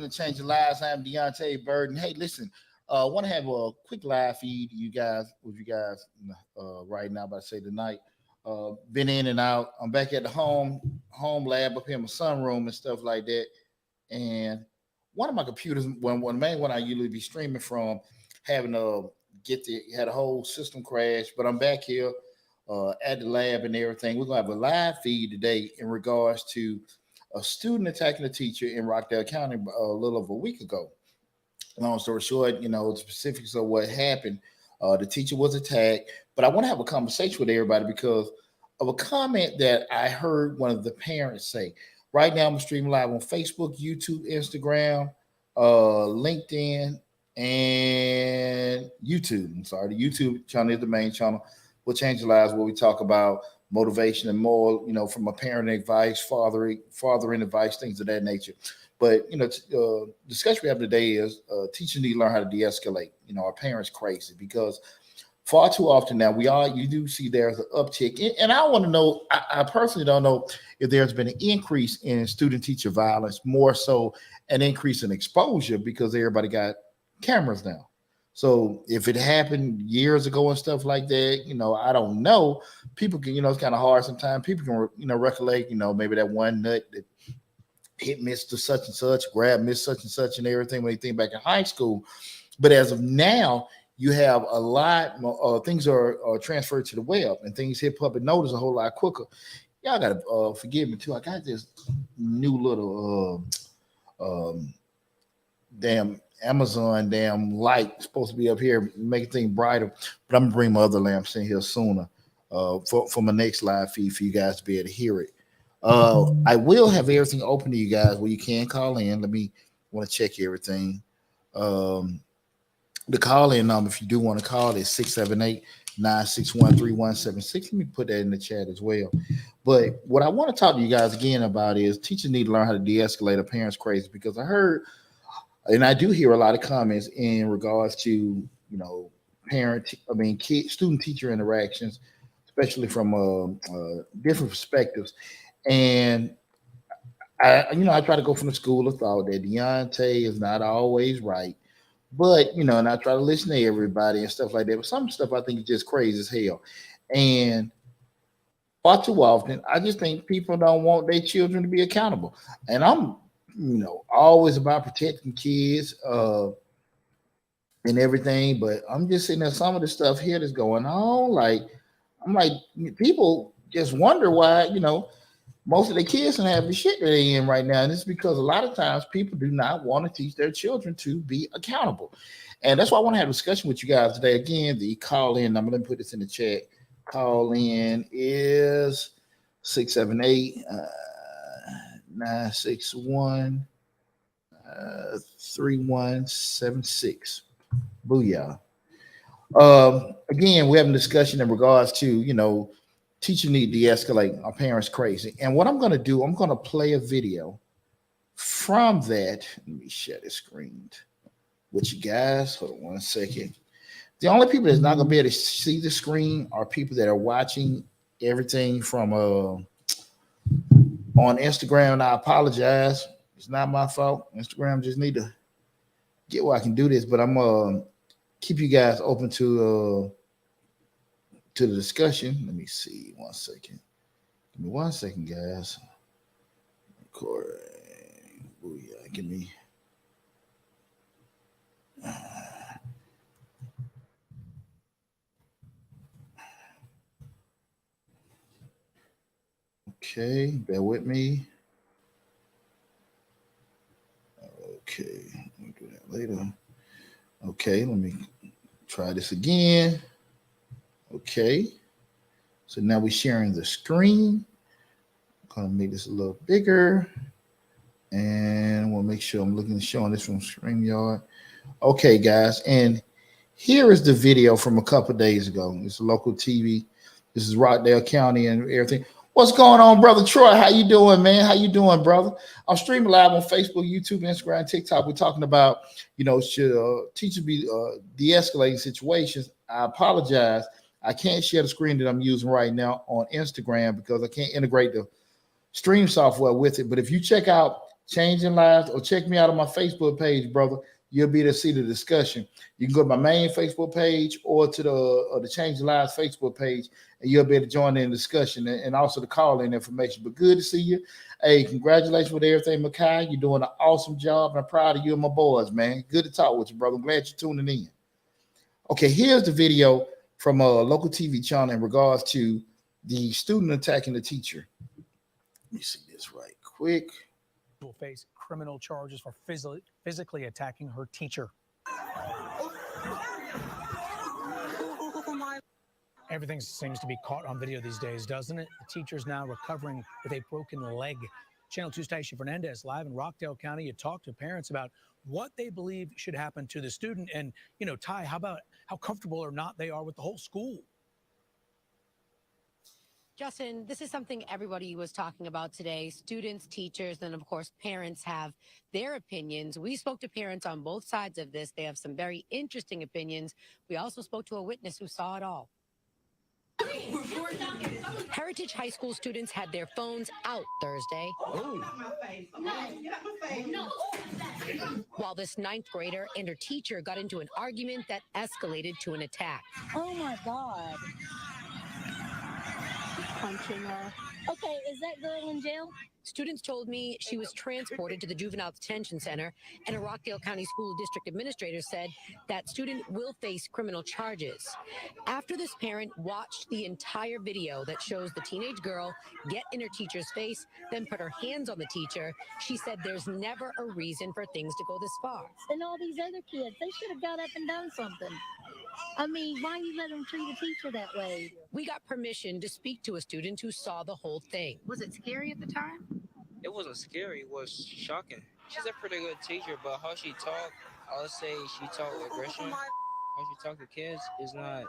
welcome to Change Your Lives. I'm Deonte Burden. Hey, listen, I want to have a quick live feed with you guys right now. About to say tonight. Been in and out. I'm back at the home lab up here in my sunroom and stuff like that. And one of my computers, one main one I usually be streaming from, having had a whole system crash. But I'm back here at the lab and everything. We're gonna have a live feed today in regards to a student attacking a teacher in Rockdale County a little over a week ago. Long story short, the specifics of what happened. The teacher was attacked, but I want to have a conversation with everybody because of a comment that I heard one of the parents say. Right now, I'm streaming live on Facebook, YouTube, Instagram, LinkedIn, and YouTube. I'm sorry, the YouTube channel is the main channel. We'll change the lives where we talk about motivation and more, from a parenting advice, fathering advice, things of that nature. But discussion we have today is teachers need to learn how to de-escalate. Our parents crazy because far too often now you do see there's an uptick, and I want to know. I personally don't know if there's been an increase in student-teacher violence, more so an increase in exposure because everybody got cameras now. So if it happened years ago and stuff like that, I don't know. People can, it's kind of hard sometimes. People can, recollect, maybe that one nut that hit Mr. Such and such, grab Miss Such and such and everything when they think back in high school. But as of now, you have a lot more things are transferred to the web and things hit public notice a whole lot quicker. Y'all got to forgive me too. I got this new little damn Amazon light supposed to be up here making things brighter, but I'm gonna bring my other lamps in here sooner for my next live feed for you guys to be able to hear it. I will have everything open to you guys where you can call in. Want to check everything. The call in number, if you do want to call, is 678-961-3176. Let me put that in the chat as well. But what I want to talk to you guys again about is teachers need to learn how to de-escalate a parent's crazy, because I heard, and I do hear a lot of comments in regards to, student teacher interactions, especially from different perspectives. And I try to go from the school of thought that Deonte is not always right, but and I try to listen to everybody and stuff like that. But some stuff I think is just crazy as hell. And far too often, I just think people don't want their children to be accountable. And I'm always about protecting kids and everything, but I'm just sitting there, some of the stuff here that's going on, I'm like, people just wonder why, most of the kids don't have the shit that they're in right now. And it's because a lot of times people do not want to teach their children to be accountable. And that's why I want to have a discussion with you guys today. Again, the call in, I'm going to put this in the chat. Call in is 678 961 3176. Booyah. Again, we're having a discussion in regards to, teachers need to de-escalate. Our parents crazy. And what I'm going to do, I'm going to play a video from that. Let me share the screen with you guys. Hold on one second. The only people that's not going to be able to see the screen are people that are watching everything from on Instagram. And I apologize. It's not my fault. Instagram just need to get where I can do this, but I'm keep you guys open to the discussion. Let me see 1 second. Give me 1 second, guys. Recording. Booyah. Give me. Okay, bear with me. Okay, we'll do that later. Okay, let me try this again. Okay, so now we're sharing the screen. I'm gonna make this a little bigger, and we'll make sure I'm showing this from StreamYard. Okay, guys, and here is the video from a couple of days ago. It's local TV. This is Rockdale County and everything. What's going on, brother Troy? How you doing, man? How you doing, brother? I'm streaming live on Facebook, YouTube, Instagram, TikTok. We're talking about, should teachers be de-escalating situations? I apologize. I can't share the screen that I'm using right now on Instagram because I can't integrate the stream software with it. But if you check out Changing Lives, or check me out on my Facebook page, brother. You'll be able to see the discussion. You can go to my main Facebook page or to the Changing Lives Facebook page, and you'll be able to join in the discussion and also the call-in information. But good to see you. Hey, congratulations with everything, Makai. You're doing an awesome job, and I'm proud of you and my boys, man. Good to talk with you, brother. I'm glad you're tuning in. Okay, here's the video from a local TV channel in regards to the student attacking the teacher. Let me see this right quick. Will face criminal charges for physically attacking her teacher. Everything seems to be caught on video these days, doesn't it? The teacher's now recovering with a broken leg. Channel 2 Station Fernandez live in Rockdale County. You talk to parents about what they believe should happen to the student. And, you know, Ty, how about how comfortable or not they are with the whole school? Justin, this is something everybody was talking about today. Students, teachers, and of course, parents have their opinions. We spoke to parents on both sides of this. They have some very interesting opinions. We also spoke to a witness who saw it all. Heritage High School students had their phones out Thursday. While this 9th grader and her teacher got into an argument that escalated to an attack. Oh my God. Punching her. Okay, is that girl in jail? Students told me she was transported to the Juvenile Detention Center, and a Rockdale County School District Administrator said that student will face criminal charges. After this parent watched the entire video that shows the teenage girl get in her teacher's face, then put her hands on the teacher, she said there's never a reason for things to go this far. And all these other kids, they should have got up and done something. I mean, why you let them treat a teacher that way? We got permission to speak to a student who saw the whole thing. Was it scary at the time? It wasn't scary. It was shocking. She's a pretty good teacher, but how she talk, I'll say she talk aggression. How she talk to kids is not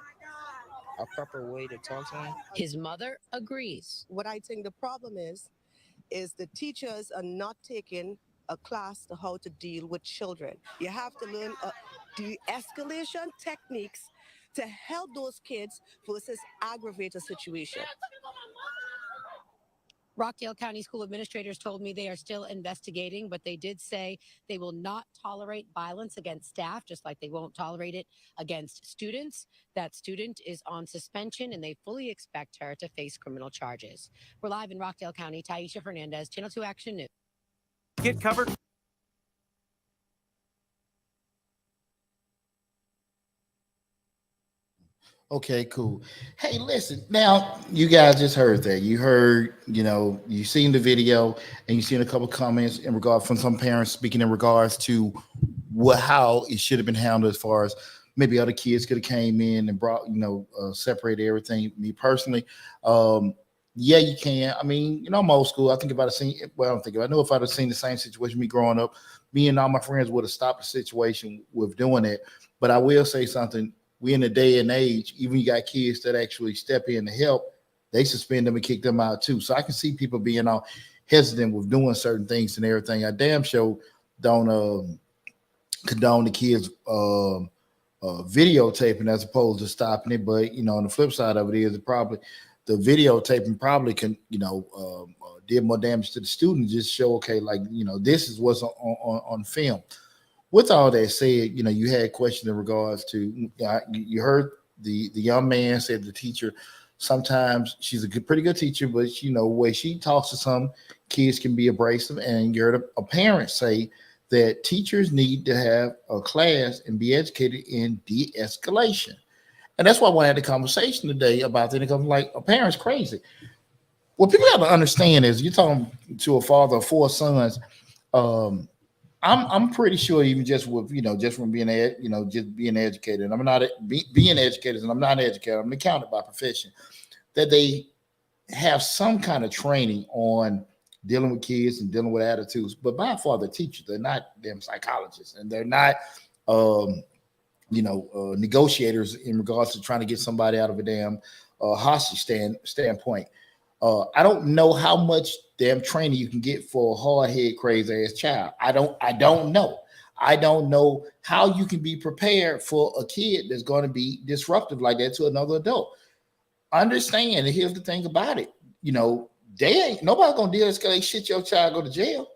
a proper way to talk to them. His mother agrees. What I think the problem is the teachers are not taking a class to how to deal with children. You have to learn de-escalation techniques to help those kids versus aggravate a situation. Rockdale County School administrators told me they are still investigating, but they did say they will not tolerate violence against staff, just like they won't tolerate it against students. That student is on suspension, and they fully expect her to face criminal charges. We're live in Rockdale County. Taisha Fernandez, Channel 2 Action News. Get covered. Okay, cool. Hey, listen, now you guys just heard that. You heard, you seen the video and you seen a couple comments in regard from some parents speaking in regards to how it should have been handled, as far as maybe other kids could have came in and brought, separated everything. Me personally, yeah, you can. I mean, I'm old school. I think if I'd have seen, well, I don't think I know if I'd have seen the same situation me growing up, me and all my friends would have stopped the situation with doing it. But I will say something. We in a day and age, even you got kids that actually step in to help, they suspend them and kick them out too. So I can see people being all hesitant with doing certain things and everything. I damn sure don't condone the kids videotaping as opposed to stopping it. But on the flip side of it is probably the videotaping probably can did more damage to the student. Just show this is what's on film. With all that said, you had questions in regards to, you heard the young man said the teacher, sometimes she's a pretty good teacher, but way she talks to some kids can be abrasive. And you heard a parent say that teachers need to have a class and be educated in de-escalation. And that's why I had the conversation today about that. It comes like a parent's crazy. What people have to understand is you're talking to a father of 4 sons. I'm pretty sure even just with just from being just being educated, and I'm not being educated, and I'm not educated. I'm an accountant by profession. That they have some kind of training on dealing with kids and dealing with attitudes, but by far the teachers, they're not them psychologists, and they're not negotiators in regards to trying to get somebody out of a damn hostage standpoint. I don't know how much damn training you can get for a hard head, crazy ass child. I don't know. I don't know how you can be prepared for a kid that's going to be disruptive like that to another adult. Understand, and here's the thing about it. They ain't nobody gonna de-escalate shit. Your child go to jail.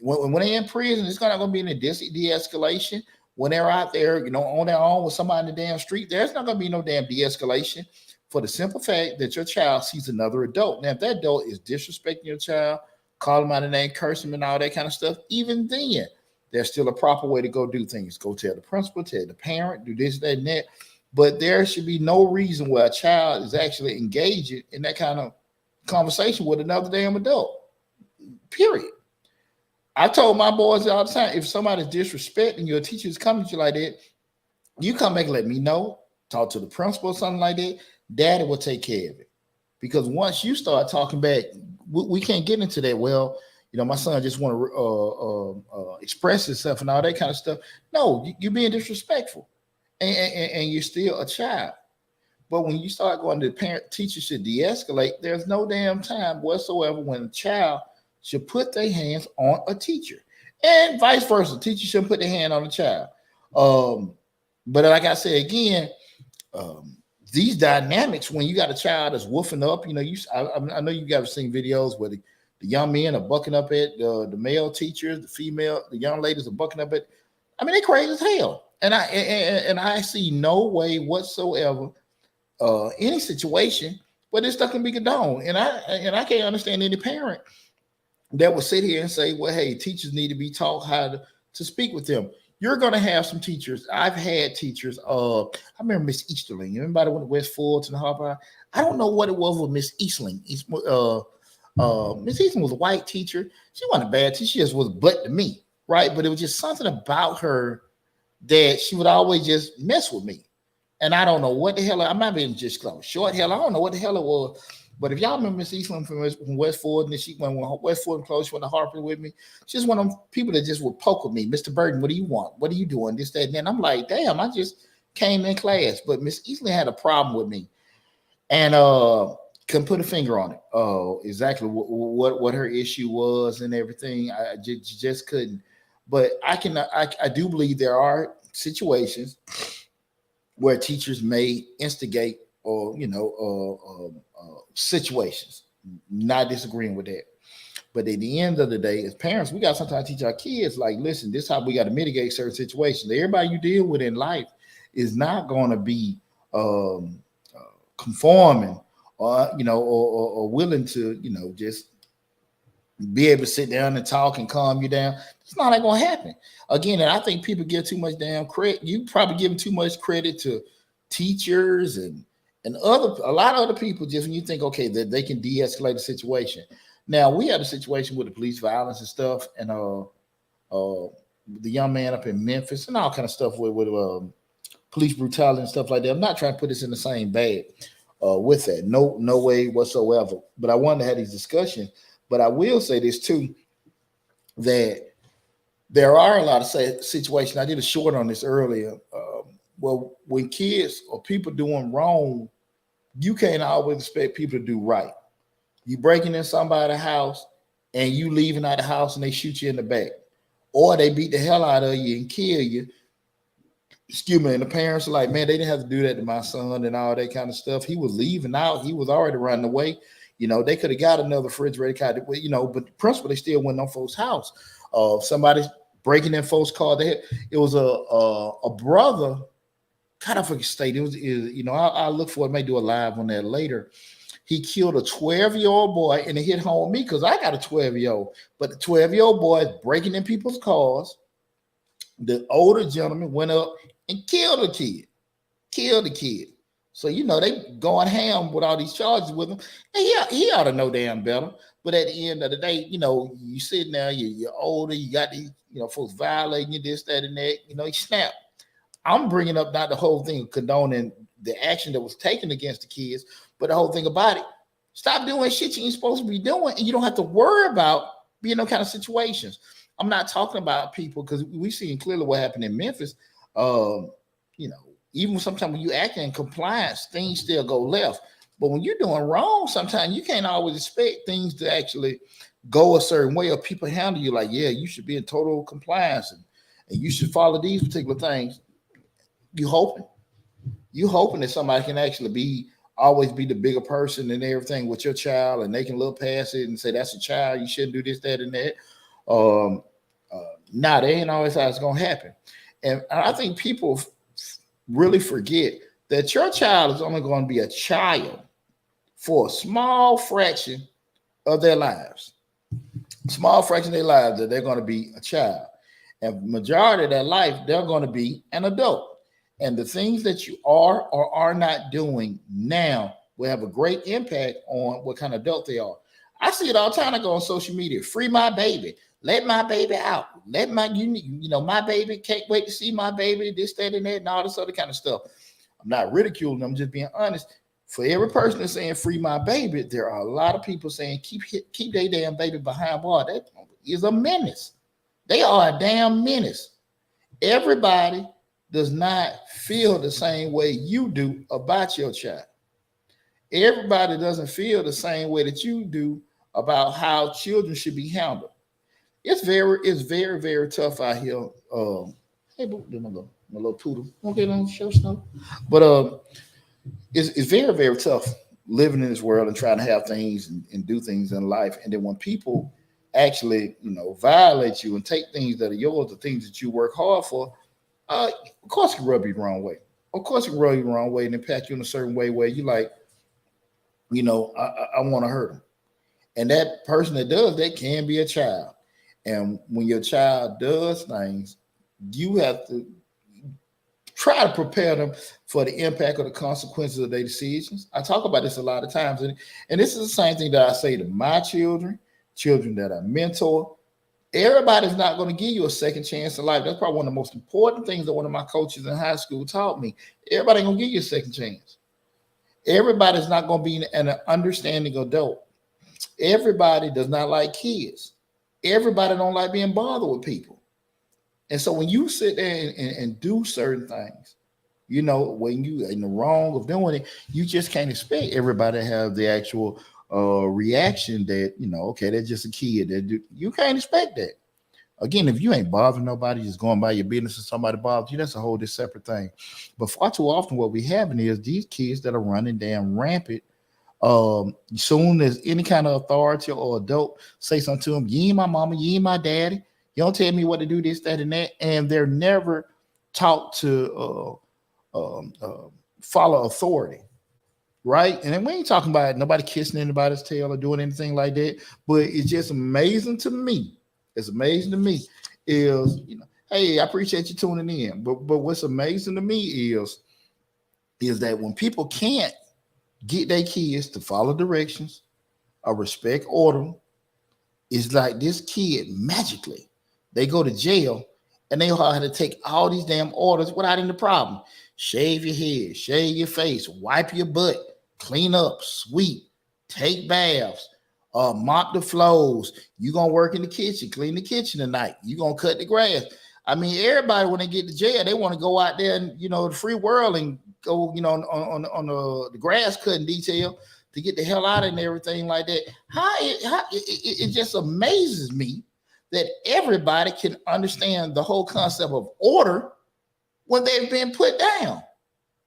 When they're in prison, it's not going to be any de-escalation. When they're out there, on their own with somebody in the damn street, there's not going to be no damn de-escalation for the simple fact that your child sees another adult. Now, if that adult is disrespecting your child, call him out of name, curse him, and all that kind of stuff, even then, there's still a proper way to go do things. Go tell the principal, tell the parent, do this, that, and that. But there should be no reason where a child is actually engaging in that kind of conversation with another damn adult. Period. I told my boys all the time, if somebody's disrespecting your teacher's coming to you like that, you come back and let me know, talk to the principal or something like that. Daddy will take care of it. Because once you start talking back, we can't get into that. Well, my son just want to express himself and all that kind of stuff. No, you're being disrespectful, and you're still a child. But when you start going to the parent, teacher should de-escalate. There's no damn time whatsoever when a child should put their hands on a teacher, and vice versa. Teacher shouldn't put their hand on a child. But like I said again, these dynamics when you got a child that's woofing up, I know you guys have seen videos where the young men are bucking up at the male teachers, the young ladies are bucking up at. I mean, they're crazy as hell, and I see no way whatsoever any situation where this stuff can be condoned, and I can't understand any parent that will sit here and say, well, hey, teachers need to be taught how to speak with them. You're going to have some teachers. I've had teachers. I remember Miss Easterling. Everybody went to West Fulton and Harper. I don't know what it was with Miss Easterling. Miss Easterling was a white teacher. She wasn't a bad teacher. She just was butt to me, right? But it was just something about her that she would always just mess with me. And I don't know what the hell. I might be just short hell. I don't know what the hell it was. But if y'all remember Miss Eastland from West Ford, and she went when West Ford close, she went to Harper with me. She's one of them people that just would poke with me. Mr. Burden, what do you want? What are you doing? This, that, and then I'm like, damn, I just came in class. But Miss Eastland had a problem with me, and couldn't put a finger on it. Exactly what her issue was and everything. I just couldn't. But I do believe there are situations where teachers may instigate or situations. Not disagreeing with that. But at the end of the day, as parents, we got to sometimes teach our kids, like, listen, this is how we got to mitigate certain situations. Everybody you deal with in life is not going to be conforming or willing to, just be able to sit down and talk and calm you down. It's not going to happen. Again, and I think people give too much damn credit. You probably giving too much credit to teachers and a lot of other people, just when you think, okay, that they can de-escalate the situation. Now, we had a situation with the police violence and stuff, and the young man up in Memphis and all kind of stuff with police brutality and stuff like that. I'm not trying to put this in the same bag with that. No way whatsoever. But I wanted to have these discussions. But I will say this too, that there are a lot of situations. I did a short on this earlier. Well, when kids or people doing wrong, you can't always expect people to do right. You breaking in somebody's house and you leaving out the house and they shoot you in the back, or they beat the hell out of you and kill you. Excuse me. And the parents are like, man, they didn't have to do that to my son and all that kind of stuff. He was leaving out. He was already running away. They could have got another refrigerator, but the principal, they still went on folks' house. Somebody breaking in folks' car. It was a brother. Kind of a state. It was, I'll look for it. May do a live on that later. He killed a 12-year-old boy, and it hit home me because I got a 12-year-old. But the 12-year-old boy is breaking in people's cars. The older gentleman went up and killed the kid. So they going ham with all these charges with him. And he ought to know damn better. But at the end of the day, you sitting there, you're older, you got these, folks violating you, this, that, and that. You snap. I'm bringing up not the whole thing condoning the action that was taken against the kids, but the whole thing about it. Stop doing shit you ain't supposed to be doing, and you don't have to worry about being in those kind of situations. I'm not talking about people because we've seen clearly what happened in Memphis. Even sometimes when you act in compliance, things still go left. But when you're doing wrong, sometimes you can't always expect things to actually go a certain way, or people handle you like, yeah, you should be in total compliance and you should follow these particular things. You hoping that somebody can actually always be the bigger person and everything with your child, and they can look past it and say that's a child, you shouldn't do this, that, and that. Um, Nah, that ain't always how it's gonna happen. And I think people really forget that your child is only going to be a child for a small fraction of their lives. Small fraction of their lives that they're going to be a child. And majority of their life, they're going to be an adult. And the things that you are or are not doing now will have a great impact on what kind of adult they are. I see it all the time. I go on social media, free my baby, let my baby out, let my, my baby, can't wait to see my baby, this, that, and that, and all this other kind of stuff. I'm not ridiculing, I'm just being honest. For every person that's saying free my baby, there are a lot of people saying keep their damn baby behind bars. That is a menace. They are a damn menace. Everybody does not feel the same way you do about your child. Everybody doesn't feel the same way that you do about how children should be handled. It's very, very tough out here. Hey, boo, my little poodle. Okay, don't show stuff. But it's very, very tough living in this world and trying to have things and do things in life. And then when people actually, violate you and take things that are yours, the things that you work hard for, of course it can rub you the wrong way. Of course it can rub you the wrong way and impact you in a certain way where you like, I want to hurt them. And that person that does that can be a child. And when your child does things, you have to try to prepare them for the impact or the consequences of their decisions. I talk about this a lot of times. And this is the same thing that I say to my children that I mentor. Everybody's not going to give you a second chance in life. That's probably one of the most important things that one of my coaches in high school taught me. Everybody ain't going to give you a second chance. Everybody's not going to be an understanding adult. Everybody does not like kids. Everybody don't like being bothered with people. And so when you sit there and do certain things, when you in the wrong of doing it, you just can't expect everybody to have the actual reaction that, okay, they're just a kid. You can't expect that. Again, if you ain't bothering nobody, just going by your business and somebody bothers you, that's a whole separate thing. But far too often what we having is these kids that are running damn rampant. Soon as any kind of authority or adult say something to them, you ain't my mama, you ain't my daddy, you don't tell me what to do, this, that, and that, and they're never taught to follow authority, right? And then we ain't talking about nobody kissing anybody's tail or doing anything like that, but it's just amazing to me. It's amazing to me is, hey, I appreciate you tuning in, but what's amazing to me is that when people can't get their kids to follow directions or respect order, it's like this kid magically, they go to jail and they know how to take all these damn orders without any problem. Shave your head, shave your face, wipe your butt, clean up, sweep, take baths, mop the floors. You gonna work in the kitchen, clean the kitchen tonight. You gonna cut the grass. I mean, everybody when they get to jail, they want to go out there and the free world and go, on the grass cutting detail to get the hell out of it and everything like that. It just amazes me that everybody can understand the whole concept of order when they've been put down.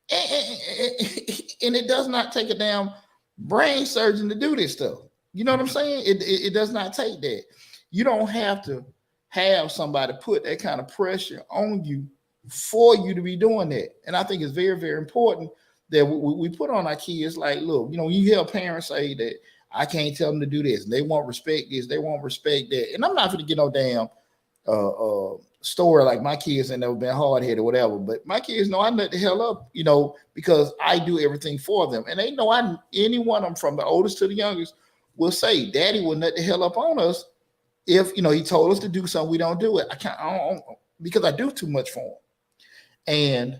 And it does not take a damn brain surgeon to do this stuff. You know what I'm saying? It does not take that. You don't have to have somebody put that kind of pressure on you for you to be doing that. And I think it's very, very important that we put on our kids like, look, you hear parents say that I can't tell them to do this. And they won't respect this. They won't respect that. And I'm not going to get no damn story like my kids ain't never been hard-headed or whatever. But my kids know I nut the hell up, because I do everything for them. And they know any one of them from the oldest to the youngest will say, Daddy will nut the hell up on us if, he told us to do something, we don't do it. I don't, because I do too much for them. And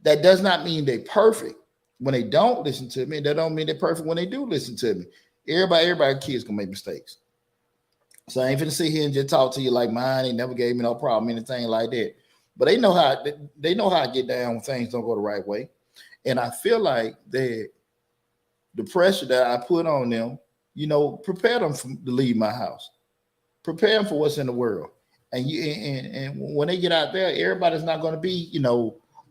that does not mean they're perfect when they don't listen to me. That don't mean they're perfect when they do listen to me. Everybody, kids gonna make mistakes. So I ain't finna sit here and just talk to you like mine ain't never gave me no problem, anything like that. But they know how I get down when things don't go the right way. And I feel like that the pressure that I put on them, prepare them to leave my house. Prepare them for what's in the world. And when they get out there, everybody's not going to be,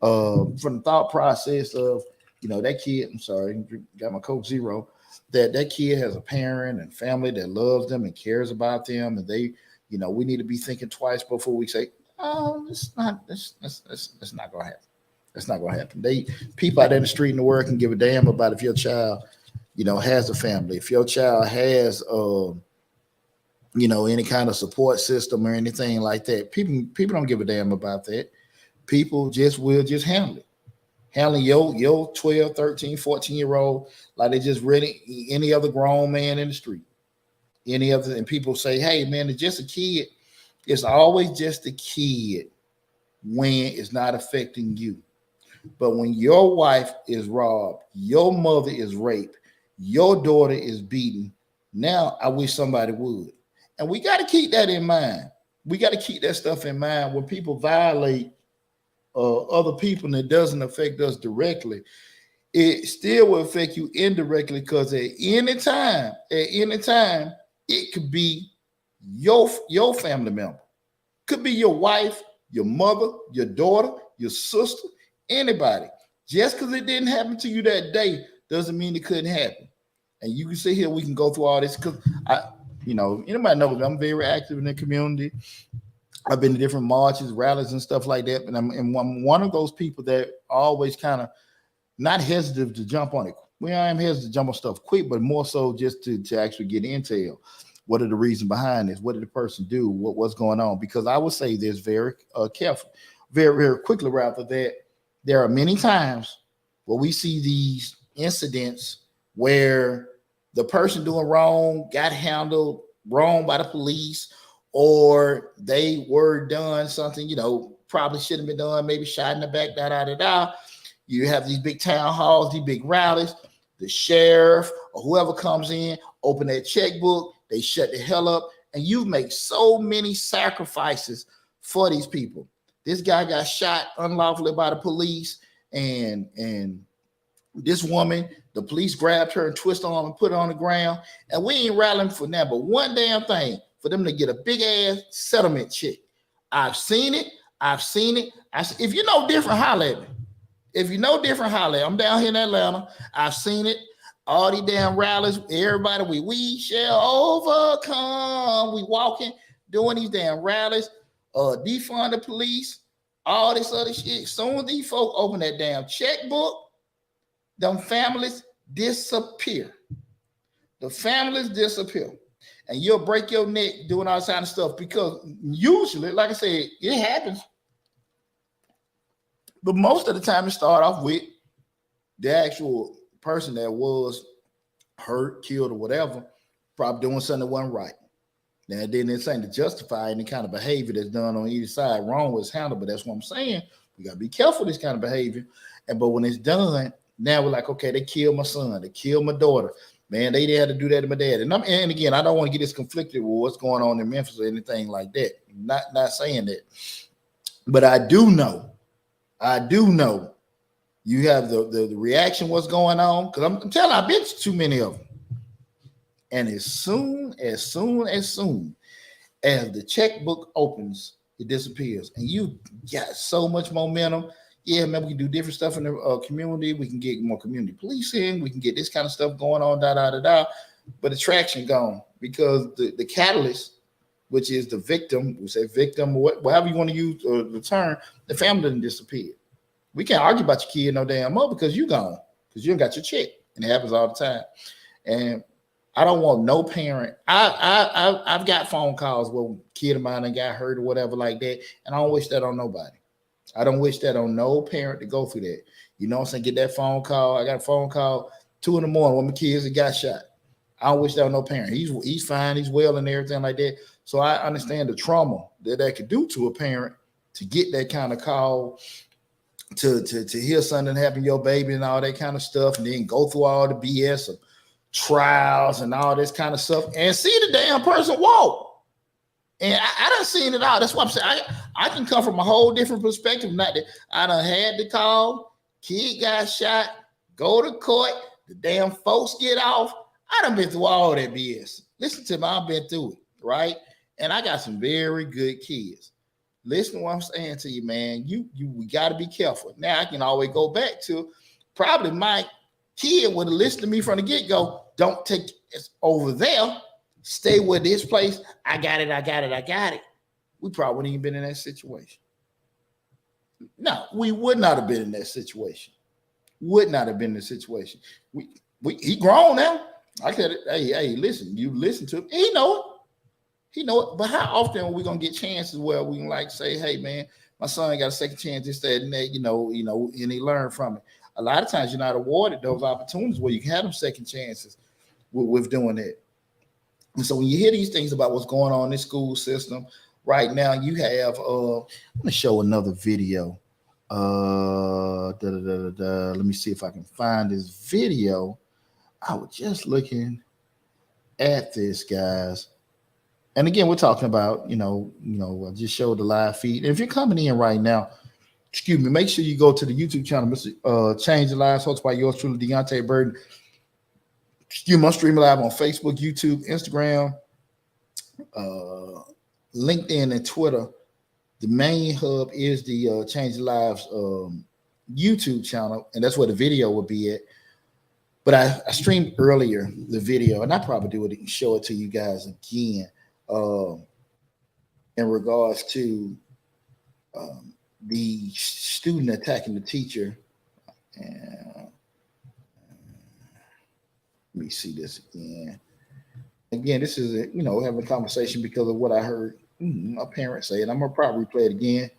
from the thought process of, that kid, I'm sorry, got my Coke Zero, that kid has a parent and family that loves them and cares about them. And they, we need to be thinking twice before we say, oh, it's not gonna happen. That's not gonna happen. People out there in the street in the world can give a damn about if your child, has a family, if your child has any kind of support system or anything like that. People don't give a damn about that. People will just handle it. Handling your 12, 13, 14-year-old like they just really any other grown man in the street. And people say, hey man, it's just a kid. It's always just a kid when it's not affecting you. But when your wife is robbed, your mother is raped, your daughter is beaten, now I wish somebody would. And we got to keep that in mind. We got to keep that stuff in mind when people violate other people and it doesn't affect us directly. It still will affect you indirectly because at any time, it could be your family member. Could be your wife, your mother, your daughter, your sister, anybody. Just because it didn't happen to you that day doesn't mean it couldn't happen. And you can sit here, we can go through all this because anybody knows I'm very active in the community. I've been to different marches, rallies, and stuff like that. And I'm one of those people that always kind of not hesitant to jump on it. Well, I am hesitant to jump on stuff quick, but more so just to actually get intel. What are the reasons behind this? What did the person do? What's going on? Because I would say this very careful, very, very quickly, rather, that there are many times where we see these incidents where the person doing wrong got handled wrong by the police, or they were done something, probably shouldn't have been done, maybe shot in the back, You have these big town halls, these big rallies, the sheriff or whoever comes in, open that checkbook, they shut the hell up, and you make so many sacrifices for these people. This guy got shot unlawfully by the police, and this woman, the police grabbed her and twisted her arm and put her on the ground. And we ain't rallying for that, but one damn thing, for them to get a big ass settlement check. I've seen it. If you know different, holler at me. If you know different, holler. I'm down here in Atlanta. I've seen it. All these damn rallies, everybody, we shall overcome. We walking, doing these damn rallies, defund the police, all this other shit. Soon as these folk open that damn checkbook, them families disappear. The families disappear. And you'll break your neck doing all this kind of stuff because usually, like I said, it happens. But most of the time it start off with the actual person that was hurt, killed, or whatever, probably doing something that wasn't right. Now, then it's saying to justify any kind of behavior that's done on either side. Wrong was handled, but that's what I'm saying. We got to be careful of this kind of behavior. But when it's done, now we're like, okay, they killed my son, they killed my daughter. Man, they had to do that to my dad. And again, I don't want to get this conflicted with what's going on in Memphis or anything like that. Not saying that. But I do know you have the reaction, what's going on. Because I'm telling you, I've been to too many of them. And as soon as the checkbook opens, it disappears. And you got so much momentum. Yeah, man, we can do different stuff in the community. We can get more community policing. We can get this kind of stuff going on, But the traction gone because the catalyst, which is the victim, we say victim, whatever you want to use the term, the family doesn't disappear. We can't argue about your kid no damn more because you gone, because you ain't got your check. And it happens all the time. And I don't want no parent. I've got phone calls where a kid of mine got hurt or whatever like that. And I don't wish that on nobody. I don't wish that on no parent to go through that. You know what I'm saying? Get that phone call. I got a phone call 2 a.m. when my kids that got shot. I don't wish that on no parent. He's fine. He's well and everything like that. So I understand the trauma that could do to a parent to get that kind of call, to hear something happen to your baby and all that kind of stuff, and then go through all the BS of trials and all this kind of stuff and see the damn person walk. And I done seen it all. That's why I'm saying I can come from a whole different perspective. Not that I done had the call, kid got shot, go to court, the damn folks get off. I done been through all that BS. Listen to me, I've been through it, right? And I got some very good kids. Listen to what I'm saying to you, man. We got to be careful. Now I can always go back to probably my kid would have listened to me from the get-go. Don't take it over there. stay with this place. I got it. We probably wouldn't even been in that situation. No, we would not have been in that situation. Would not have been in the situation. He grown now. I said, hey, listen, you listen to him. He know it. But how often are we gonna get chances where we can like say, hey man, my son got a second chance, this, that, and that, you know, and he learned from it. A lot of times you're not awarded those opportunities where you can have them second chances with doing it. And so when you hear these things about what's going on in the school system right now, you have I'm gonna show another video. Let me see if I can find this video. I was just looking at this, guys. And again, we're talking about, I just showed the live feed. And if you're coming in right now, excuse me, make sure you go to the YouTube channel, Mr. Change the Lives, hosted by yours truly, Deonte Burden. Excuse me, I'm streaming live on Facebook, YouTube, Instagram, LinkedIn, and Twitter. The main hub is the Change the Lives YouTube channel, and that's where the video will be at. But I streamed earlier the video, and I probably do it and show it to you guys again in regards to the student attacking the teacher. And let me see this again. Again, this is having a conversation because of what I heard a parent say, and I'm gonna probably play it again.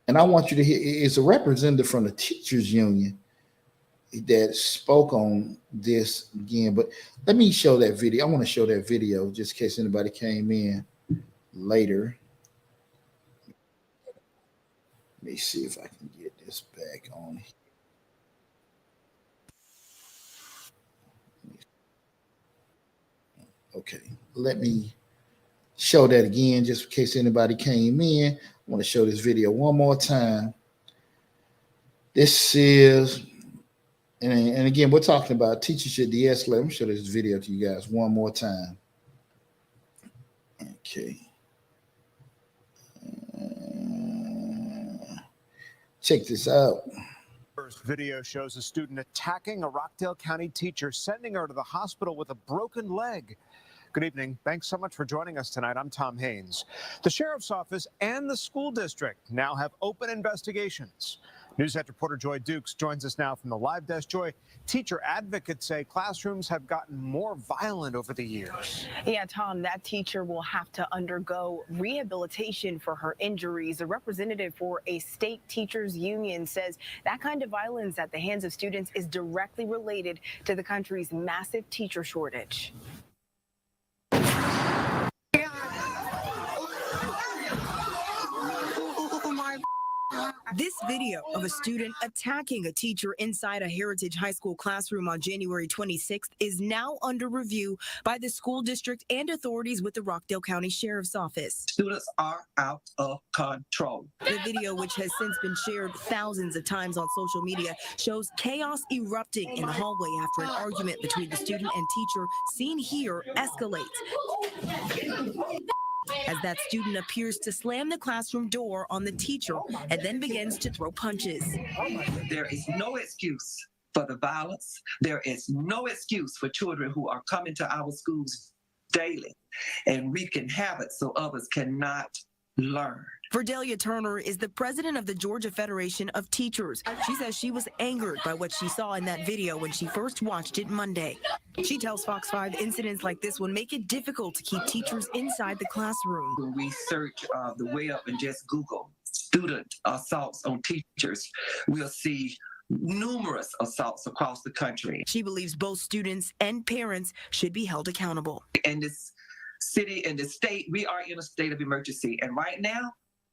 And I want you to hear, it's a representative from the teachers union that spoke on this again. But let me show that video. I want to show that video just in case anybody came in later. Let me see if I can get this back on here. Okay, let me show that again just in case anybody came in. I want to show this video one more time. This is, and again, we're talking about teachers should de-escalate. Let me show this video to you guys one more time. Okay. Check this out. First video shows a student attacking a Rockdale County teacher, sending her to the hospital with a broken leg. Good evening. Thanks so much for joining us tonight. I'm Tom Haynes. The sheriff's office and the school district now have open investigations. Newsnet reporter Joy Dukes joins us now from the live desk. Joy, teacher advocates say classrooms have gotten more violent over the years. Yeah, Tom, that teacher will have to undergo rehabilitation for her injuries. A representative for a state teachers union says that kind of violence at the hands of students is directly related to the country's massive teacher shortage. This video of a student attacking a teacher inside a Heritage High School classroom on January 26th is now under review by the school district and authorities with the Rockdale County Sheriff's Office. Students are out of control. The video, which has since been shared thousands of times on social media, shows chaos erupting in the hallway after an argument between the student and teacher, seen here, escalates, as that student appears to slam the classroom door on the teacher and then begins to throw punches. There is no excuse for the violence. There is no excuse for children who are coming to our schools daily and wreaking havoc so others cannot learn. Verdelia Turner is the president of the Georgia Federation of Teachers. She says she was angered by what she saw in that video when she first watched it Monday. She tells Fox 5 incidents like this one make it difficult to keep teachers inside the classroom. When we search the web and just Google student assaults on teachers, we'll see numerous assaults across the country. She believes both students and parents should be held accountable. In this city and the state, we are in a state of emergency. And right now,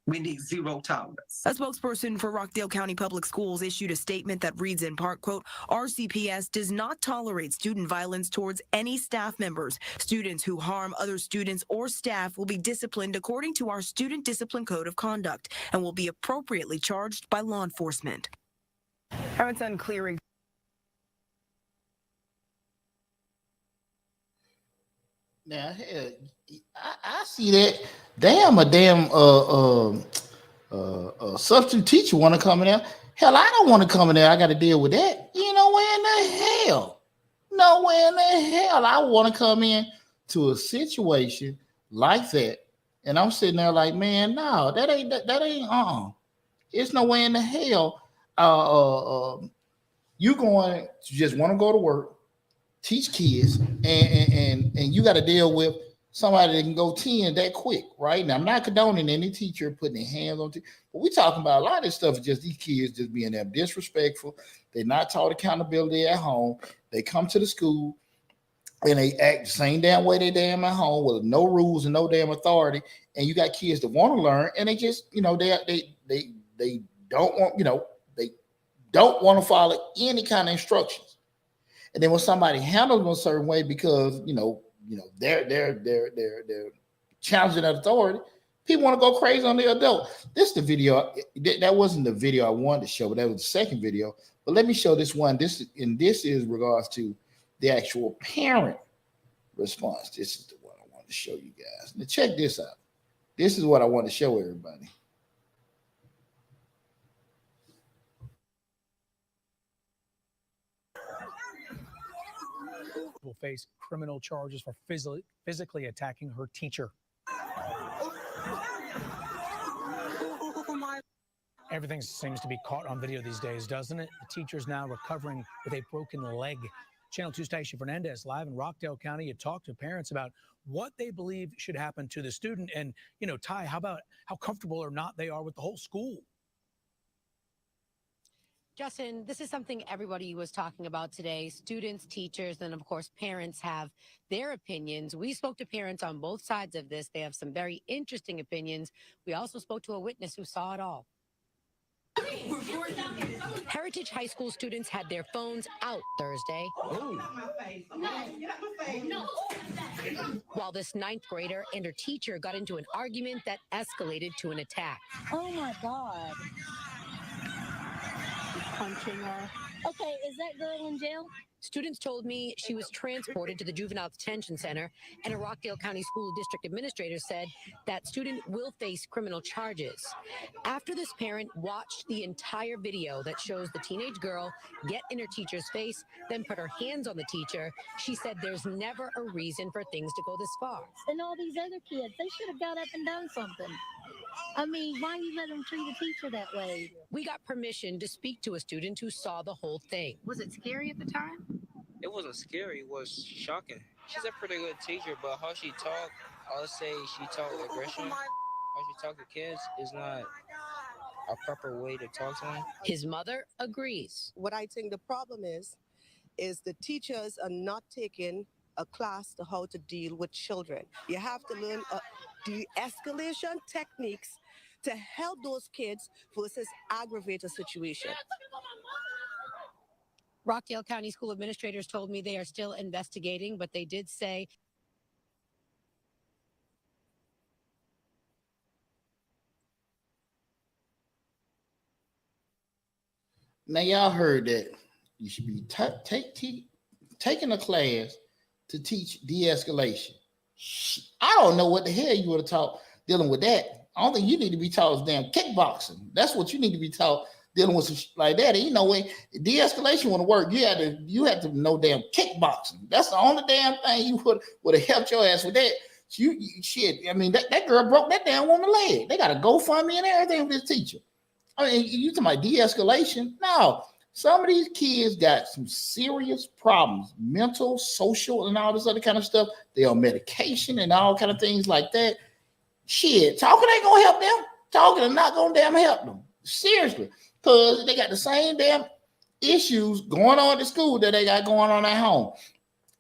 we need zero tolerance. A spokesperson for Rockdale County Public Schools issued a statement that reads in part, quote, RCPS does not tolerate student violence towards any staff members. Students who harm other students or staff will be disciplined according to our Student Discipline Code of Conduct and will be appropriately charged by law enforcement. It's unclear. Now, hell, I see that. Damn, substitute teacher want to come in there. Hell, I don't want to come in there. I got to deal with that. You know, where in the hell? No way in the hell I want to come in to a situation like that. And I'm sitting there like, man, no, that ain't. It's no way in the hell you going to just want to go to work, teach kids, and you got to deal with somebody that can go 10 that quick, right? Now, I'm not condoning any teacher putting their hands on, but we're talking about a lot of this stuff is just these kids just being there disrespectful. They're not taught accountability at home. They come to the school and they act the same damn way they damn at home with no rules and no damn authority. And you got kids that want to learn, and they just, they don't want, they don't want to follow any kind of instructions. And then when somebody handles them a certain way because they're challenging that authority, people want to go crazy on the adult. This is the video. That wasn't the video I wanted to show, but that was the second video. But let me show this one. This is regards to the actual parent response. This is the one I want to show you guys. Now check this out. This is what I want to show everybody. Will face criminal charges for physically attacking her teacher. Everything seems to be caught on video these days, doesn't it? The teacher's now recovering with a broken leg. Channel 2 Station Fernandez live in Rockdale County. You talk to parents about what they believe should happen to the student. And, Ty, how about how comfortable or not they are with the whole school? Justin, this is something everybody was talking about today. Students, teachers, and of course, parents have their opinions. We spoke to parents on both sides of this. They have some very interesting opinions. We also spoke to a witness who saw it all. Heritage High School students had their phones out Thursday. While this 9th grader and her teacher got into an argument that escalated to an attack. Oh my God. Punching her. Okay, is that girl in jail? Students told me she was transported to the Juvenile Detention Center, and a Rockdale County School District Administrator said that student will face criminal charges. After this parent watched the entire video that shows the teenage girl get in her teacher's face, then put her hands on the teacher, she said there's never a reason for things to go this far. And all these other kids, they should have got up and done something. I mean, why you let them treat a teacher that way? We got permission to speak to a student who saw the whole thing. Was it scary at the time? It wasn't scary. It was shocking. She's a pretty good teacher, but how she talk, I'll say she talk with aggression. How she talk to kids is not a proper way to talk to them. His mother agrees. What I think the problem is the teachers are not taking a class to how to deal with children. You have to learn de-escalation techniques to help those kids versus aggravate a situation. Rockdale County School administrators told me they are still investigating, but they did say now y'all heard that you should be taking a class to teach de-escalation. I don't know what the hell you would have taught dealing with that. I don't think you need to be taught damn kickboxing. That's what you need to be taught dealing with some like that. And when de-escalation want to work, you have to know damn kickboxing. That's the only damn thing you would have helped your ass with that. Shit. I mean, that girl broke that damn woman's leg. They got a GoFundMe and everything for this teacher. I mean, you talking about de-escalation? No. Some of these kids got some serious problems, mental, social, and all this other kind of stuff. They're on medication and all kind of things like that. Shit, talking ain't gonna help them. Talking is not gonna damn help them. Seriously, because they got the same damn issues going on at school that they got going on at home.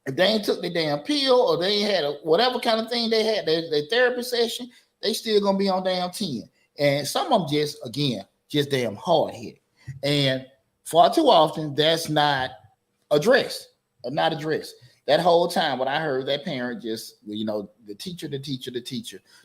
If they ain't took the damn pill or they ain't had whatever kind of thing they had, their therapy session, they still gonna be on damn 10. And some of them just damn hard-headed. And far too often, that's not addressed. That whole time, when I heard that parent just, the teacher,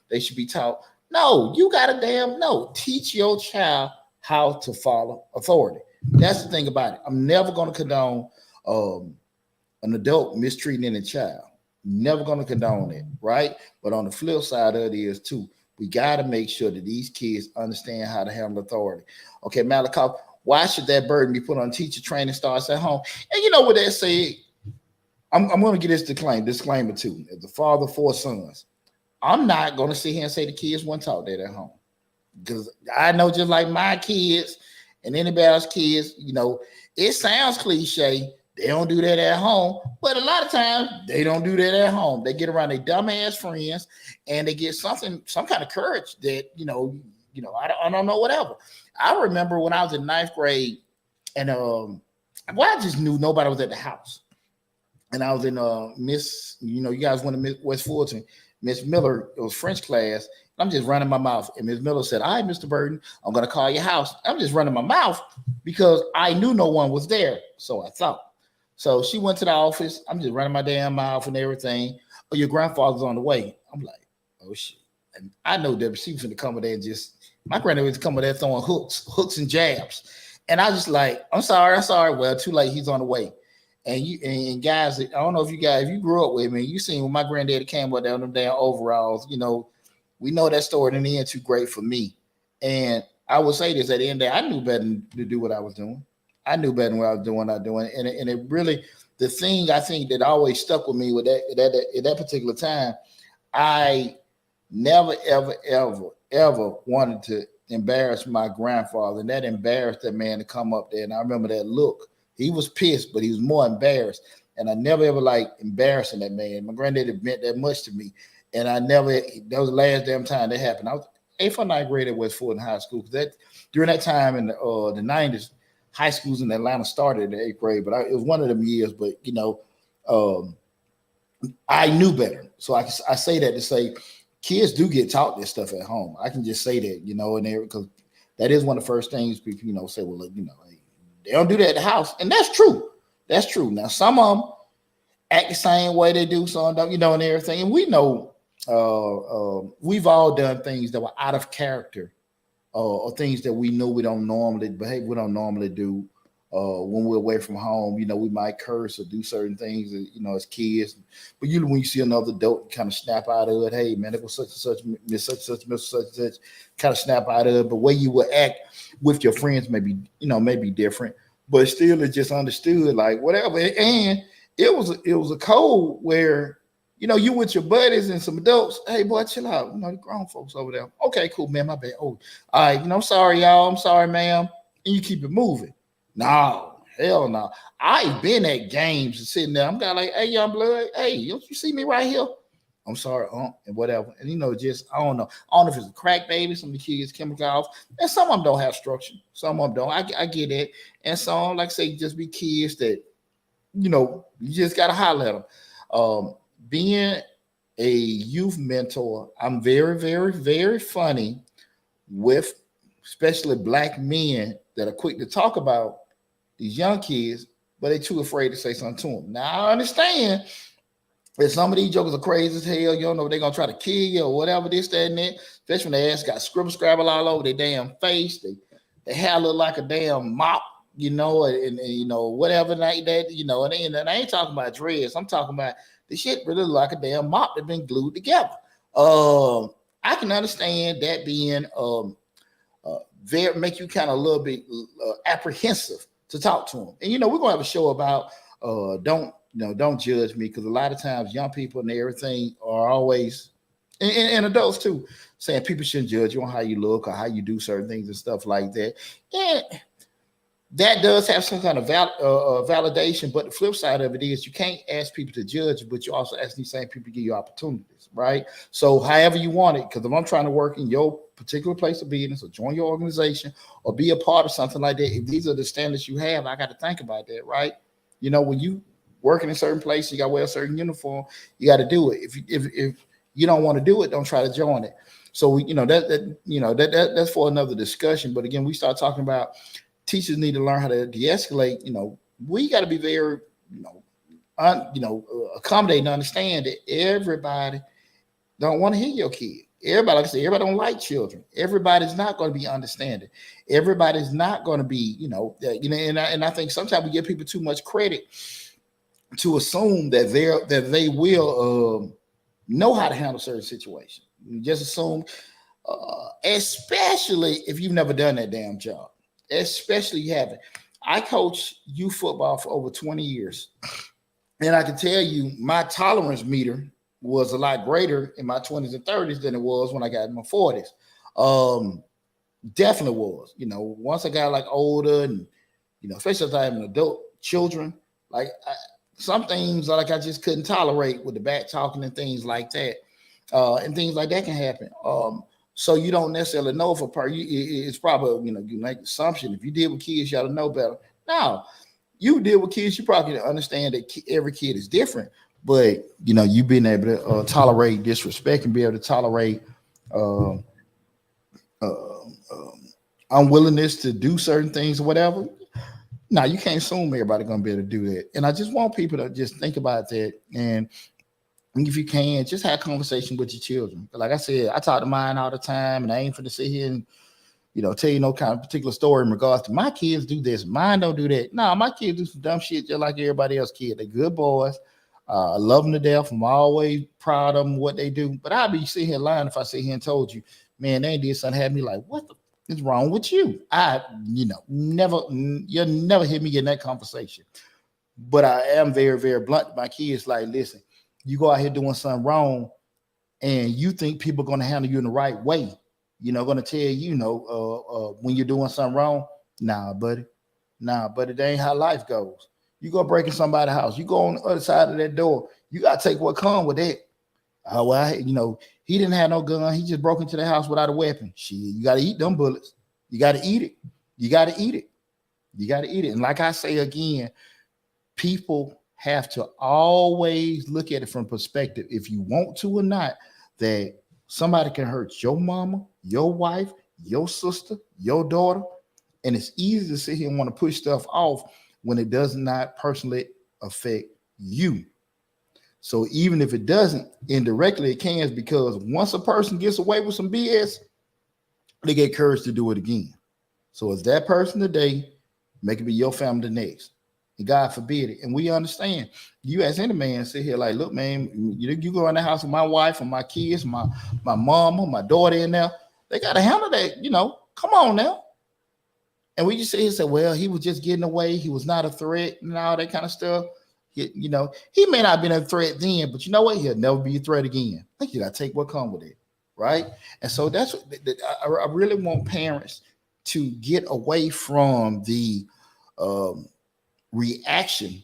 they should be taught, no, you got to teach your child how to follow authority. That's the thing about it. I'm never going to condone an adult mistreating a child. Never going to condone it, right? But on the flip side of it is, too, we got to make sure that these kids understand how to handle authority. Okay, Malakoff, why should that burden be put on teacher? Training starts at home. And you know what they say? I'm going to get this disclaimer too. As the father of 4 sons, I'm not going to sit here and say the kids won't talk that at home, because I know just like my kids and anybody else's kids, it sounds cliche. They don't do that at home, but a lot of times they don't do that at home. They get around their dumbass friends and they get some kind of courage that, I don't know, whatever. I remember when I was in 9th grade and I just knew nobody was at the house. And I was in Miss, you guys went to West Fulton, Miss Miller, it was French class. I'm just running my mouth. And Miss Miller said, "All right, Mr. Burden, I'm going to call your house." I'm just running my mouth because I knew no one was there. So I thought. So she went to the office. I'm just running my damn mouth and everything. "Oh, your grandfather's on the way." I'm like, "Oh, shit." And I know that she was going to come over there and my granddad was coming there throwing hooks and jabs. And I was just like, I'm sorry. Well, too late. He's on the way. And guys, I don't know if you grew up with me, you seen when my granddaddy came up there on them damn overalls, we know that story didn't end too great for me. And I would say this, at the end of the day, I knew better to do what I was doing. I knew better than what I was doing. And it really, the thing I think that always stuck with me with that at that particular time, I never, ever, ever, ever wanted to embarrass my grandfather. And that embarrassed that man to come up there. And I remember that look. He was pissed, but he was more embarrassed. And I never ever liked embarrassing that man. My granddaddy meant that much to me. And that was the last damn time that happened. I was 8th or 9th grade at West Fulton High School. During that time in the 90s, high schools in Atlanta started in the 8th grade, but it was one of them years. But I knew better, so I say that to say kids do get taught this stuff at home. I can just say that, and because that is one of the first things people say. Well, look, they don't do that at the house, and that's true. That's true. Now some of them act the same way they do, some don't, and everything. And we know we've all done things that were out of character. Or things that we know we don't normally behave, we don't normally do when we're away from home. We might curse or do certain things, as kids. But usually when you see another adult, you kind of snap out of it. "Hey, man, it was such and such, Miss such and such, kind of snap out of it. But way you would act with your friends may be different. But still, it's just understood, like whatever. And it was a code where, you with your buddies and some adults, "Hey, boy, chill out. The grown folks over there. Okay, cool, man. My bad. Oh, all right. I'm sorry, y'all. I'm sorry, ma'am." And you keep it moving. No, hell no. I've been at games and sitting there. I'm kind of like, "Hey, young blood. Hey, don't you see me right here? I'm sorry, and whatever." And just I don't know if it's a crack baby. Some of the kids chemical off, and some of them don't have structure. Some of them don't. I get it. And some, like I say, just be kids that you just gotta holler at them. Being a youth mentor, I'm very, very, very funny with especially black men that are quick to talk about these young kids, but they're too afraid to say something to them. Now I understand that some of these jokers are crazy as hell. You don't know if they're gonna try to kill you or whatever, this, that, and that. Especially when their ass got scrabble all over their damn face. They hair look like a damn mop, and whatever like that, and I ain't talking about dreads. I'm talking about the shit really look like a damn mop that been glued together. I can understand that being very make you kind of a little bit apprehensive to talk to them. And we're gonna have a show about don't judge me, because a lot of times young people and everything are always and adults too saying people shouldn't judge you on how you look or how you do certain things and stuff like that. And that does have some kind of validation, but the flip side of it is you can't ask people to judge you, but you also ask these same people to give you opportunities, right? So however you want it, because if I'm trying to work in your particular place of business or join your organization or be a part of something like that, if these are the standards you have, I got to think about that, right? When you working in certain places, you got to wear a certain uniform, you got to do it. If you don't want to do it, don't try to join it. So that's for another discussion. But again, we start talking about teachers need to learn how to de-escalate. We got to be very, accommodate and understand that everybody don't want to hear your kid. Everybody, like I said, everybody don't like children. Everybody's not going to be understanding. Everybody's not going to be, and I think sometimes we give people too much credit to assume that they will know how to handle certain situations. You just assume, especially if you've never done that damn job. Especially you haven't. I coach youth football for over 20 years. And I can tell you my tolerance meter was a lot greater in my 20s and 30s than it was when I got in my 40s. Definitely was. Once I got like older and, especially as I have an adult children, like some things like I just couldn't tolerate with the back talking and things like that. And things like that can happen. So you don't necessarily know if a person, it's probably, you make an assumption. If you deal with kids, you ought to know better. Now, you deal with kids, you probably understand that every kid is different, but you've been able to tolerate disrespect and be able to tolerate unwillingness to do certain things or whatever. Now, you can't assume everybody's going to be able to do that. And I just want people to just think about that. And if you can, just have a conversation with your children. Like I said, I talk to mine all the time, and I ain't finna sit here and tell you no kind of particular story in regards to my kids do this, mine don't do that. No, my kids do some dumb shit just like everybody else kid. They're good boys. I love them to death. I'm always proud of them, what they do. But I'd be sitting here lying if I sit here and told you, man, they did something, had me like, what the is wrong with you? You'll never hear me get in that conversation. But I am very, very blunt to my kids. Like, listen, you go out here doing something wrong and you think people are going to handle you in the right way. Going to tell you, when you're doing something wrong. Nah, buddy, that ain't how life goes. You go breaking somebody's house. You go on the other side of that door. You got to take what comes with that. He didn't have no gun. He just broke into the house without a weapon. Shit, you got to eat them bullets. You got to eat it. You got to eat it. And like I say again, people have to always look at it from perspective, if you want to or not, that somebody can hurt your mama, your wife, your sister, your daughter. And it's easy to sit here and want to push stuff off when it does not personally affect you. So even if it doesn't, indirectly it can, because once a person gets away with some BS, they get courage to do it again. So it's that person today, make it be your family the next. And God forbid it. And we understand. You as any man sit here like, look, man, you go in the house with my wife and my kids, my mama, my daughter in there, they got to handle that, come on now. And we just sit here and say, well, he was just getting away. He was not a threat and all that kind of stuff. He may not have been a threat then, but you know what? He'll never be a threat again. I think you got to take what comes with it, right? And so that's what I really want parents to get away from the reaction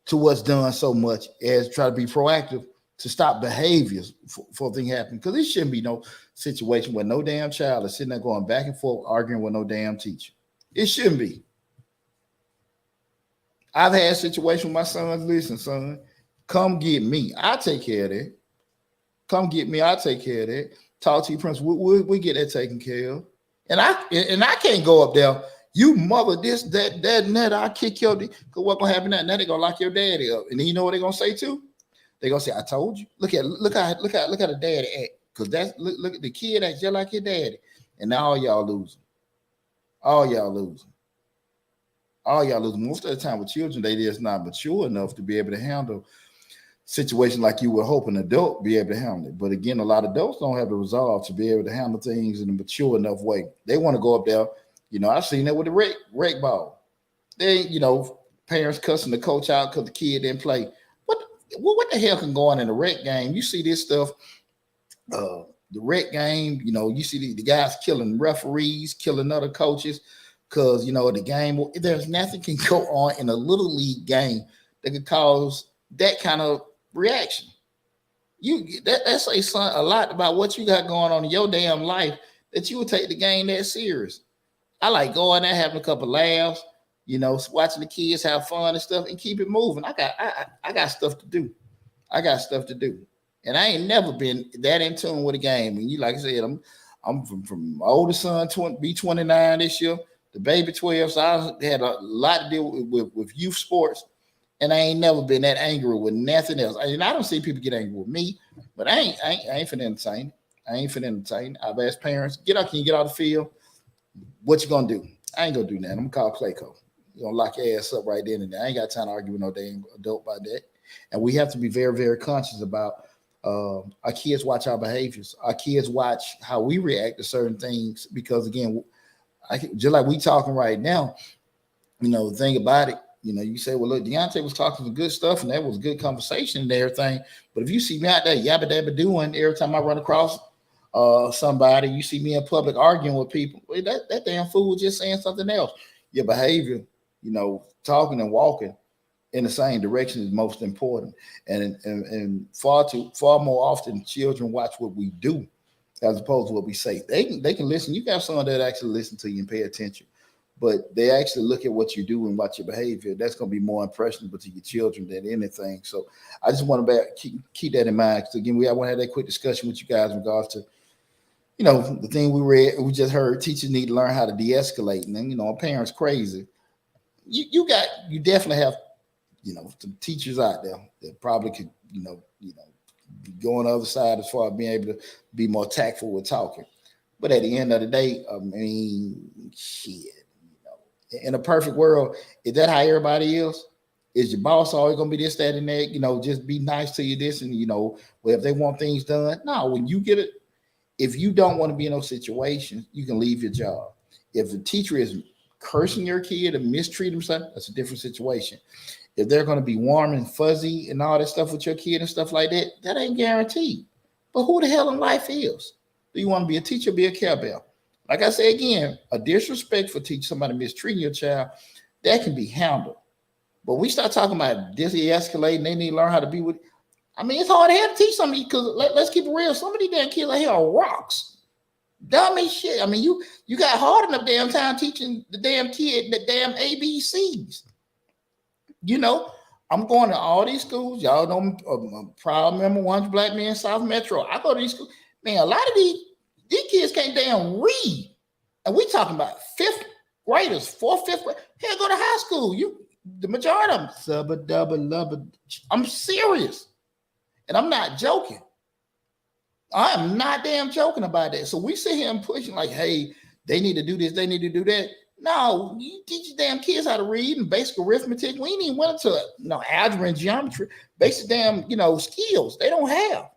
to what's done so much as try to be proactive to stop behaviors for things happening. Because it shouldn't be no situation where no damn child is sitting there going back and forth arguing with no damn teacher. It shouldn't be. I've had situations with my sons. Listen, son, come get me. I'll take care of that. Come get me. I'll take care of that. Talk to your principal. We get that taken care of. And I can't go up there. You mother this, that, and that. I'll kick your dick. Because what's gonna happen now? Now they're gonna lock your daddy up. And then you know what they're gonna say too? They're gonna say, I told you. Look how the daddy act. Because that's look at the kid acts just like your daddy. And now all y'all losing. Most of the time with children, they just not mature enough to be able to handle situations like you would hope an adult be able to handle it. But again, a lot of adults don't have the resolve to be able to handle things in a mature enough way. They want to go up there. I've seen that with the rec ball. They, parents cussing the coach out because the kid didn't play. What the hell can go on in a rec game? You see this stuff, the rec game, you see the guys killing referees, killing other coaches because, the game, there's nothing can go on in a little league game that could cause that kind of reaction. That says a lot about what you got going on in your damn life that you would take the game that serious. I like going there, having a couple laughs, watching the kids have fun and stuff and keep it moving. I got stuff to do. And I ain't never been that in tune with a game. And like I said, I'm from my oldest son, be 29 this year, the baby 12. So I had a lot to deal with youth sports. And I ain't never been that angry with nothing else. I don't see people get angry with me, but I ain't finna entertain. I've asked parents, can you get out the field? What you gonna do? I ain't gonna do that. I'm gonna call Clayco. You're gonna lock your ass up right then and there. I ain't got time to argue with no damn adult about that. And we have to be very, very conscious about our kids watch our behaviors. Our kids watch how we react to certain things because again, just like we talking right now, the thing about it, You know, you say, well, look, Deonte was talking some good stuff, and that was good conversation and everything. But if you see me out there yabba dabba doing every time I run across somebody, you see me in public arguing with people, well, that damn fool just saying something else. Your behavior, you know, talking and walking in the same direction is most important. And far more often, children watch what we do as opposed to what we say. They can listen. You got someone that actually listen to you and pay attention, but they actually look at what you do and watch your behavior. That's going to be more impressionable to your children than anything. So I just want to keep that in mind. Because again, I want to have that quick discussion with you guys in regards to, you know, the thing we just heard. Teachers need to learn how to de-escalate, and then, you know, parents crazy. You definitely have, you know, some teachers out there that probably could, you know, go on the other side as far as being able to be more tactful with talking. But at the end of the day, I mean, shit, you know, in a perfect world, is that how everybody is? Is your boss always gonna be this, that, and that? You know, just be nice to you, this, and you know, well, if they want things done, no. When you get it, if you don't want to be in those situations, you can leave your job. If the teacher is cursing your kid and mistreat himself, that's a different situation. If they're going to be warm and fuzzy and all that stuff with your kid and stuff like that, that ain't guaranteed. But who the hell in life is? Do you want to be a teacher, be a Care Bear? Like I say again, a disrespect for teaching somebody mistreating your child, that can be handled. But we start talking about de-escalating, they need to learn how to be with. I mean, it's hard to have to teach somebody because let's keep it real. Some of these damn kids out here are rocks. Dumb as shit. I mean, you got hard enough damn time teaching the damn kid the damn ABCs. You know, I'm going to all these schools. Y'all know I'm a proud member, One Black Men South Metro. I go to these schools. Man, a lot of these kids can't damn read. And we talking about fifth graders, fourth, fifth grade. Hell, go to high school. The majority of them, subba dubba lubba. I'm serious. And I'm not joking. I am not damn joking about that. So we sit here and pushing like, hey, they need to do this, they need to do that. No, you teach your damn kids how to read and basic arithmetic. We ain't even went into algebra and geometry, basic damn, skills they don't have.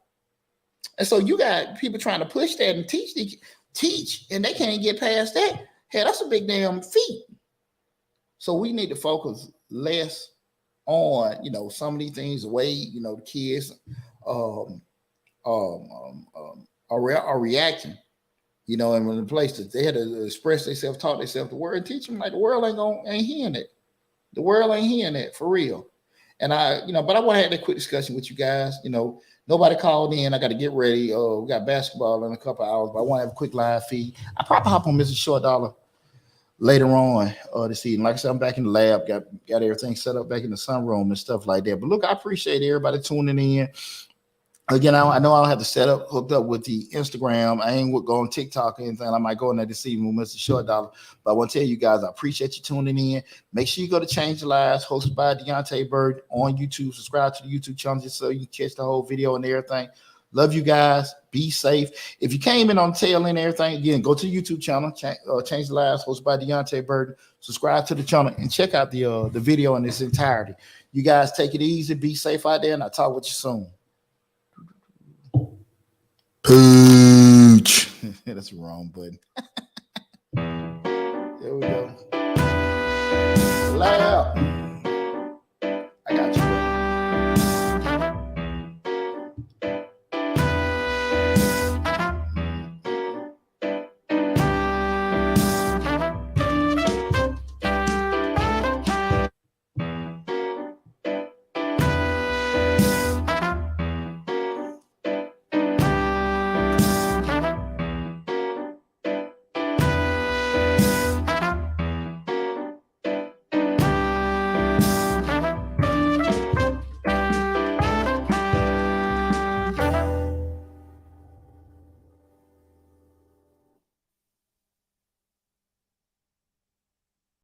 And so you got people trying to push that and teach, and they can't get past that. Hell, that's a big damn feat. So we need to focus less on, some of these things, the way, the kids are reacting. And when the place that they had to express themselves, taught themselves the word, and teach them like the world ain't hearing it. The world ain't hearing it for real. And but I want to have that quick discussion with you guys. Nobody called in. I got to get ready. We got basketball in a couple of hours, but I want to have a quick live feed. I probably hop on Mr. Short Dollar later on this evening. Like I said, I'm back in the lab, got everything set up back in the sunroom and stuff like that. But look, I appreciate everybody tuning in. Again, I know I'll have to hooked up with the Instagram. I ain't going TikTok or anything. I might go in there this evening with Mr. Short Dollar. But I want to tell you guys, I appreciate you tuning in. Make sure you go to Change the Lives, hosted by Deonte Burden on YouTube. Subscribe to the YouTube channel just so you can catch the whole video and everything. Love you guys. Be safe. If you came in on the tail end and everything, again, go to the YouTube channel, Change the Lives, hosted by Deonte Burden. Subscribe to the channel and check out the video in its entirety. You guys take it easy. Be safe out there, and I'll talk with you soon. Pooch. That's the wrong button.